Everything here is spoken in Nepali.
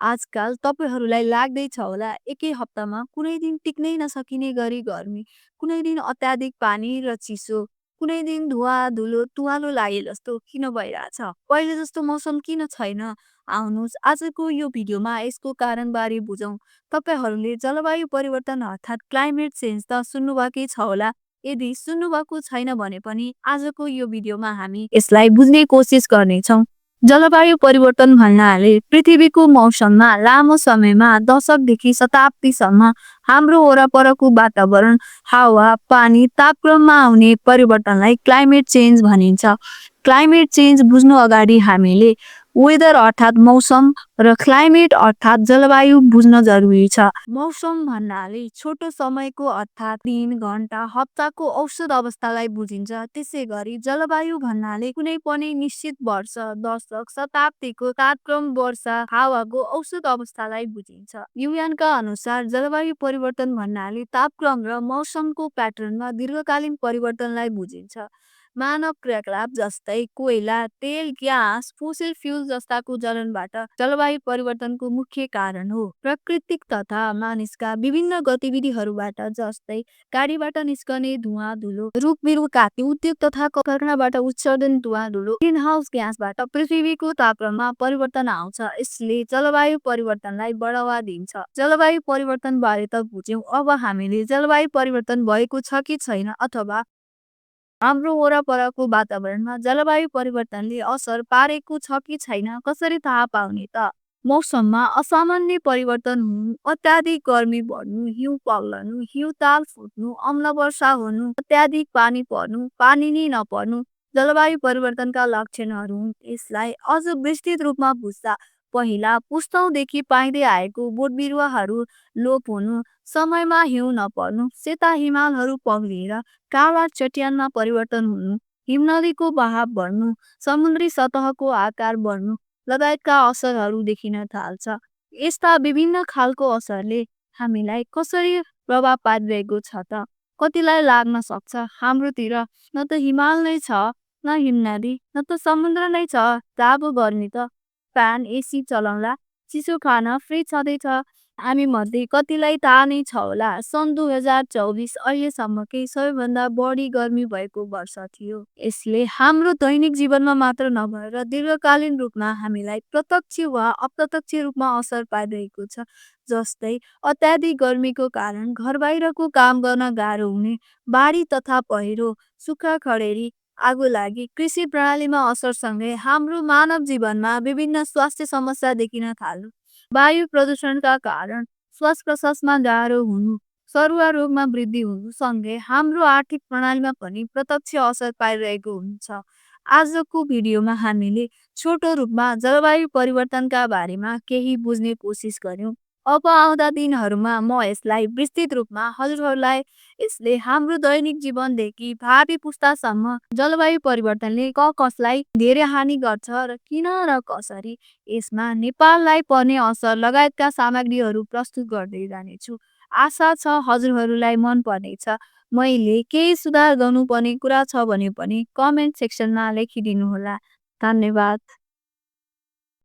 आजकाल तपाईहरूलाई लाग्दैछ होला एकै हप्तामा कुनै दिन टिक्नै नसकिने गरी गर्मी, कुनै दिन अत्याधिक पानी र चिसो, कुनै दिन धुवा-धुलो तुवालो लागे जस्तो किन भइरहेछ? पहिले जस्तो मौसम किन छैन? आउनुहोस् आजको यो भिडियोमा यसको कारणबारे बुझौँ। तपाईहरूले जलवायु परिवर्तन अर्थात् क्लाइमेट चेन्ज त सुन्नुभएकै छ होला। यदि सुन्नुभएको छैन भने पनि आजको यो भिडियोमा हामी यसलाई बुझ्ने कोसिस गर्नेछौँ। जलवायु परिवर्तन भन्नाले पृथ्वीको मौसममा लामो समयमा दशकदेखि शताब्दीसम्म हाम्रो वरपरको वातावरण, हावा, पानी, तापक्रममा आउने परिवर्तनलाई क्लाइमेट चेन्ज भनिन्छ। क्लाइमेट चेन्ज बुझ्नु अगाडि हामीले वेदर अर्थात् मौसम र क्लाइमेट अर्थात् जलवायु बुझ्न जरुरी छ। मौसम भन्नाले छोटो समयको अर्थात् दिन, घण्टा, हप्ताको औसत अवस्थालाई बुझिन्छ। त्यसैगरी जलवायु भन्नाले कुनै पनि निश्चित वर्ष, दशक, शताब्दीको तापक्रम, वर्षा, हावाको औसत अवस्थालाई बुझिन्छ। युएनका अनुसार जलवायु परिवर्तन भन्नाले तापक्रम र मौसमको प्याटर्नमा दीर्घकालीन परिवर्तनलाई बुझिन्छ। मानव क्रियाकलाप जस्तै कोइला, तेल, ग्यास, फोसिल फ्युल जस्ताको जलनबाट जलवायु परिवर्तनको मुख्य कारण हो। प्राकृतिक तथा मानिसका विभिन्न गतिविधिहरूबाट जस्तै गाडीबाट निस्कने धुवा धुलो, रुख बिरुवा काट्ने उद्योग तथा कारखानाबाट उत्सर्जन धुवा धुलो, ग्रीन हाउस ग्यासबाट पृथ्वीको तापक्रममा परिवर्तन आउँछ। यसले जलवायु परिवर्तनलाई बढावा दिन्छ। जलवायु परिवर्तन बारे त बुझ्यौं, अब हामीले जलवायु परिवर्तन भएको छ कि छैन अथवा हाम्रो वरपरको वातावरणमा जलवायु परिवर्तनले असर पारेको छ कि छैन कसरी थाहा पाउने त? मौसममा असामान्य परिवर्तन हुनु, अत्याधिक गर्मी बढ्नु, हिउँ पग्लनु, हिउँताल फुट्नु, अम्ल वर्षा हुनु, अत्याधिक पानी पर्नु, पानी नै नपर्नु जलवायु परिवर्तनका लक्षणहरू हुन्। यसलाई अझ विस्तृत रूपमा बुझ्दा पहिला पुस्तौँदेखि पाइँदै आएको बोटबिरुवाहरू लोप हुनु, समयमा हिउँ नपर्नु, सेता हिमालहरू पग्लिएर काला चट्यानमा परिवर्तन हुनु, हिमनदीको बहाव बढ्नु, समुद्री सतहको आकार बढ्नु लगायतका असरहरू देखिन थाल्छ। यस्ता विभिन्न खालको असरले हामीलाई कसरी प्रभाव पारिरहेको छ त? कतिलाई लाग्न सक्छ हाम्रोतिर न त हिमाल नै छ, न हिमनदी, न त समुद्र नै छ, ताबो गर्मी त फ्यान एसी चलाउँला, चिसो खान फ्रिज छँदैछ। हामी मध्ये कतिलाई थाहा नै छ होला, सन् 2024 अहिलेसम्मकै सबैभन्दा बढी गर्मी भएको वर्ष थियो। यसले हाम्रो दैनिक जीवनमा मात्र नभएर दीर्घकालीन रूपमा हामीलाई प्रत्यक्ष वा अप्रत्यक्ष रूपमा असर पारिरहेको छ। जस्तै अत्याधिक गर्मीको कारण घर बाहिरको काम गर्न गाह्रो हुने, बाढी तथा पहिरो, सुक्खा खडेरी, आगो लागि, कृषि प्रणालीमा असरसँगै हाम्रो मानव जीवनमा विभिन्न स्वास्थ्य समस्या देखिन थाल्नु, वायु प्रदूषणका कारण श्वास प्रश्वासमा गाह्रो हुनु, सरुवा रोगमा वृद्धि हुनु सँगै हाम्रो आर्थिक प्रणालीमा पनि प्रत्यक्ष असर पारिरहेको हुन्छ। आजको भिडियोमा हामीले छोटो रूपमा जलवायु परिवर्तनका बारेमा केही बुझ्ने कोसिस गर्यौं। अब आउँदा दिनहरूमा म यसलाई विस्तृत रूपमा हजुरहरूलाई यसले हाम्रो दैनिक जीवनदेखि भावी पुस्तासम्म जलवायु परिवर्तनले कसलाई धेरै हानि गर्छ र किन र कसरी यसमा नेपाललाई पर्ने असर लगायतका सामग्रीहरू प्रस्तुत गर्दै जानेछु। आशा छ हजुरहरूलाई मन पर्नेछ। मैले केही सुधार गर्नुपर्ने कुरा छ भने पनि कमेन्ट सेक्सनमा लेखिदिनुहोला। धन्यवाद।